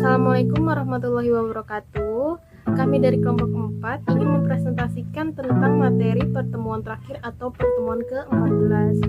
Assalamualaikum warahmatullahi wabarakatuh. Kami dari kelompok 4 ingin mempresentasikan tentang materi pertemuan terakhir atau pertemuan ke-14.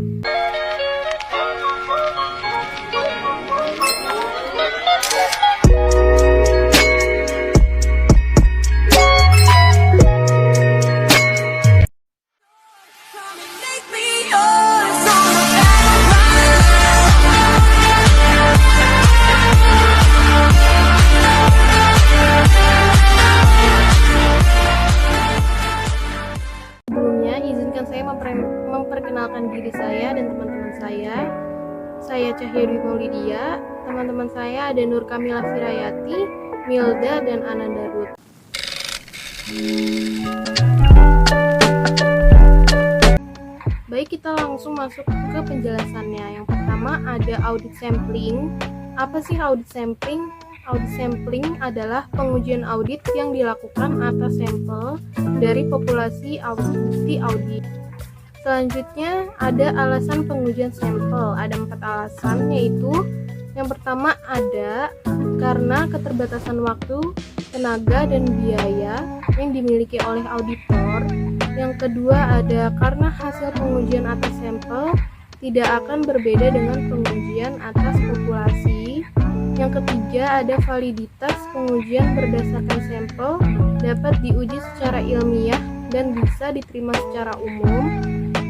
Izinkan saya memperkenalkan diri saya dan teman-teman saya. Saya Cahya Dwi Maulidia. Teman-teman saya ada Nur Kamila Firayati, Milda, dan Ananda Ruth. Baik, kita langsung masuk ke penjelasannya. Yang pertama ada audit sampling. Apa sih audit sampling? Audit sampling adalah pengujian audit yang dilakukan atas sampel dari populasi bukti audit. Selanjutnya ada alasan pengujian sampel. Ada 4 alasan, yaitu yang pertama ada karena keterbatasan waktu, tenaga, dan biaya yang dimiliki oleh auditor. Yang kedua ada karena hasil pengujian atas sampel tidak akan berbeda dengan pengujian atas populasi. Yang ketiga ada validitas pengujian berdasarkan sampel dapat diuji secara ilmiah dan bisa diterima secara umum.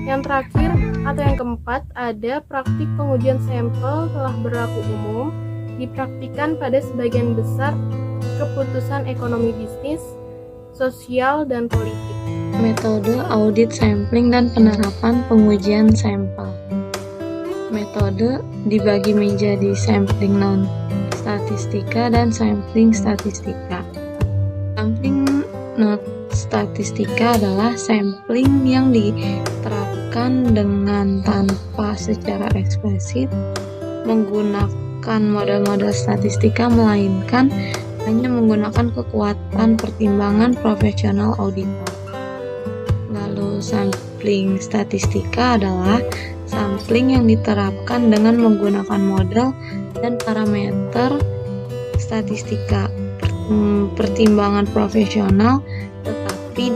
Yang terakhir atau yang keempat ada praktik pengujian sampel telah berlaku umum, dipraktikkan pada sebagian besar keputusan ekonomi bisnis, sosial, dan politik. Metode audit sampling dan penerapan pengujian sampel. Metode dibagi menjadi sampling non-statistika dan sampling statistika. Sampling non-statistika adalah sampling yang diterapkan dengan tanpa secara eksplisit menggunakan model-model statistika, melainkan hanya menggunakan kekuatan pertimbangan profesional auditor. Lalu sampling statistika adalah sampling yang diterapkan dengan menggunakan model dan parameter statistika pertimbangan profesional, tetapi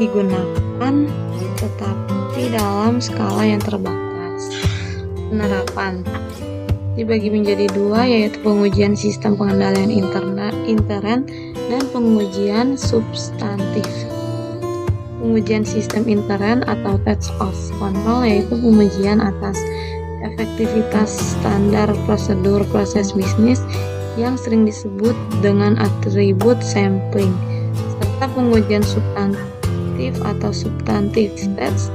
dalam skala yang terbatas. Penerapan dibagi menjadi 2, yaitu pengujian sistem pengendalian intern dan pengujian substantif. Pengujian sistem intern atau test of control yaitu pengujian atas efektivitas standar prosedur proses bisnis yang sering disebut dengan atribut sampling, serta pengujian substantif atau substantif test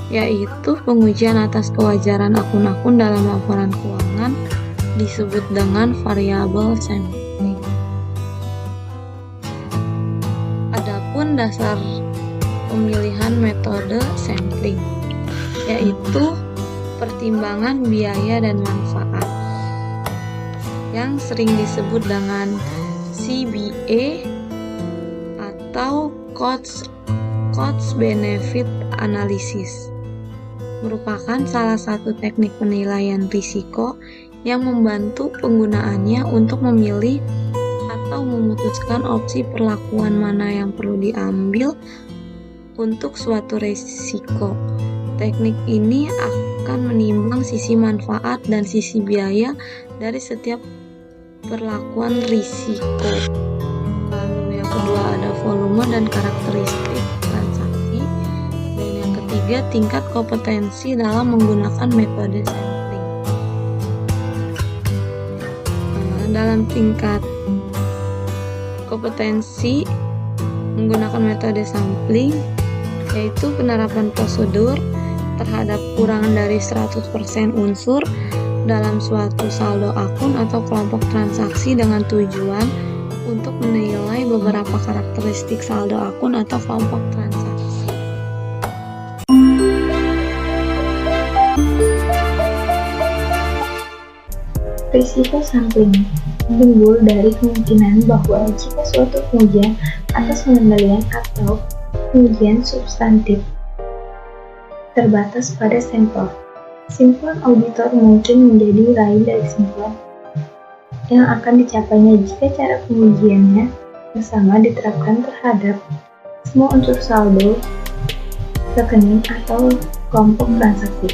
yaitu pengujian atas kewajaran akun-akun dalam laporan keuangan disebut dengan variabel sampling. Adapun dasar pemilihan metode sampling yaitu pertimbangan biaya dan manfaat yang sering disebut dengan CBA atau cost benefit analysis, merupakan salah satu teknik penilaian risiko yang membantu penggunaannya untuk memilih atau memutuskan opsi perlakuan mana yang perlu diambil untuk suatu risiko. Teknik ini akan menimbang sisi manfaat dan sisi biaya dari setiap perlakuan risiko. Lalu yang kedua ada volume dan karakteristik transaksi, dan yang ketiga tingkat kompetensi dalam menggunakan metode sampling. Dalam tingkat kompetensi menggunakan metode sampling yaitu penerapan prosedur terhadap kurang dari 100% unsur dalam suatu saldo akun atau kelompok transaksi dengan tujuan untuk menilai beberapa karakteristik saldo akun atau kelompok transaksi. Risiko sampling timbul dari kemungkinan bahwa jika suatu pengujian atas pengendalian atau pengujian substantif terbatas pada sampel, kesimpulan auditor mungkin menjadi lain dari kesimpulan yang akan dicapainya jika cara pengujiannya bersama diterapkan terhadap semua unsur saldo, rekening, atau kelompok transaksi.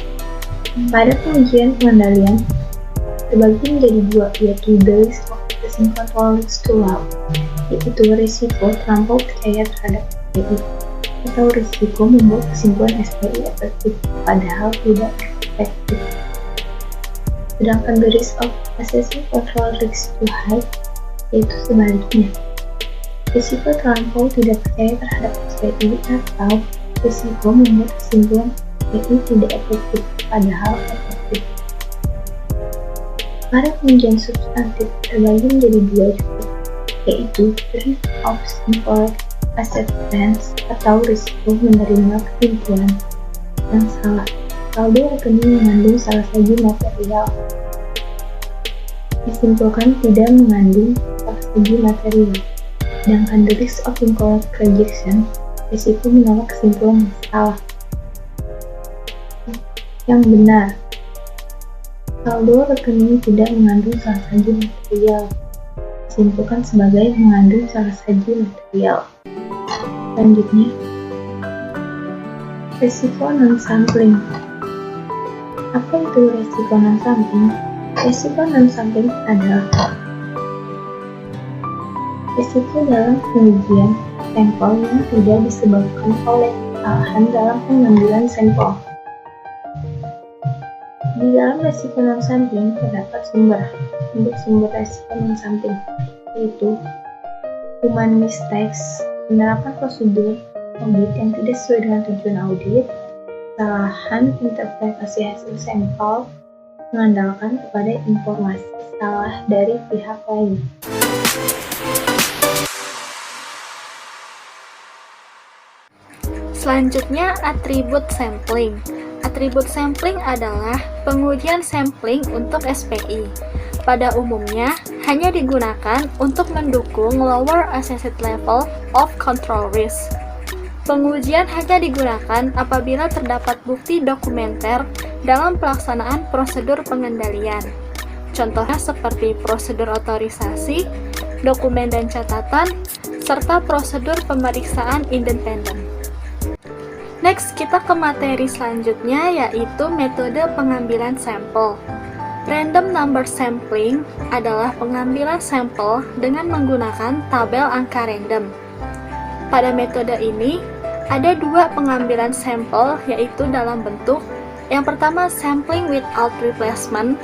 Pada pengujian pengendalian terbagi menjadi dua, yaitu the risk of placing control risk too low, yaitu risiko terlampau percaya terhadap SPI, atau risiko membuat kesimpulan SPI efektif padahal tidak efektif. Sedangkan the risk of assessing control risk too high, yaitu sebaliknya, risiko terlampau tidak percaya terhadap SPI atau risiko membuat kesimpulan SPI tidak efektif padahal efektif. Pada pengujian substantif terbagi menjadi dua juga, yaitu risk of incorrect acceptance atau risiko menerima kesimpulan yang salah. Saldo rekening mengandung salah saji material. Disimpulkan tidak mengandung salah saji material. Sedangkan the risk of incorrect rejection, risiko menolak kesimpulan yang salah. Yang benar, saldo rekening tidak mengandung salah saji material. Disimpulkan sebagai mengandung salah saji material. Selanjutnya, risiko non-sampling. Apa itu risiko non-sampling? Risiko non-sampling adalah risiko dalam pengujian sampel yang tidak disebabkan oleh kesalahan dalam pengambilan sampel. Di dalam risiko non-sampling terdapat sumber risiko non-sampling, yaitu human mistakes, penerapan prosedur audit yang tidak sesuai dengan tujuan audit, kesalahan interpretasi hasil sampel, mengandalkan kepada informasi salah dari pihak lain. Selanjutnya, atribut sampling. Atribut sampling adalah pengujian sampling untuk SPI. Pada umumnya, hanya digunakan untuk mendukung lower assessed level of control risk. Pengujian hanya digunakan apabila terdapat bukti dokumenter dalam pelaksanaan prosedur pengendalian. Contohnya seperti prosedur otorisasi, dokumen dan catatan, serta prosedur pemeriksaan independen. Next, kita ke materi selanjutnya, yaitu metode pengambilan sampel. Random number sampling adalah pengambilan sampel dengan menggunakan tabel angka random. Pada metode ini, ada dua pengambilan sampel, yaitu dalam bentuk yang pertama sampling without replacement,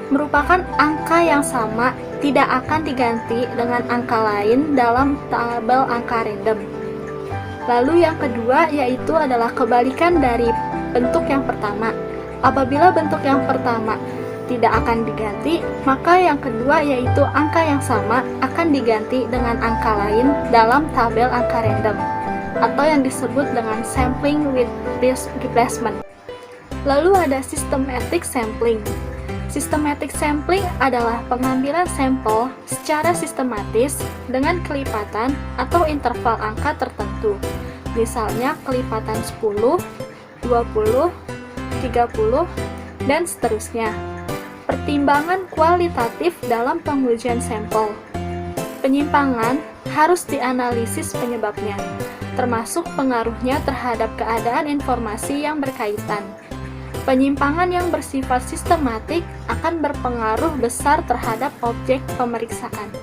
merupakan angka yang sama tidak akan diganti dengan angka lain dalam tabel angka random. Lalu yang kedua yaitu adalah kebalikan dari bentuk yang pertama. Apabila bentuk yang pertama tidak akan diganti, maka yang kedua yaitu angka yang sama akan diganti dengan angka lain dalam tabel angka random, atau yang disebut dengan sampling with replacement. Lalu ada systematic sampling. Systematic sampling adalah pengambilan sampel secara sistematis dengan kelipatan atau interval angka tertentu. Misalnya kelipatan 10, 20, 30, dan seterusnya. Pertimbangan kualitatif dalam pengujian sampel. Penyimpangan harus dianalisis penyebabnya, termasuk pengaruhnya terhadap keadaan informasi yang berkaitan. Penyimpangan yang bersifat sistematik akan berpengaruh besar terhadap objek pemeriksaan.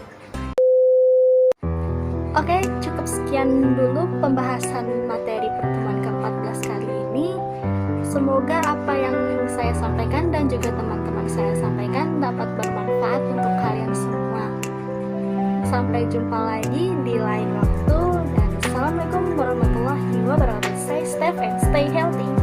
Oke, cukup sekian dulu pembahasan materi pertemuan ke-14 kali ini. Semoga apa yang saya sampaikan dan juga teman-teman saya sampaikan dapat bermanfaat untuk kalian semua. Sampai jumpa lagi di lain waktu, dan Assalamualaikum warahmatullahi wabarakatuh. Stay safe and stay healthy.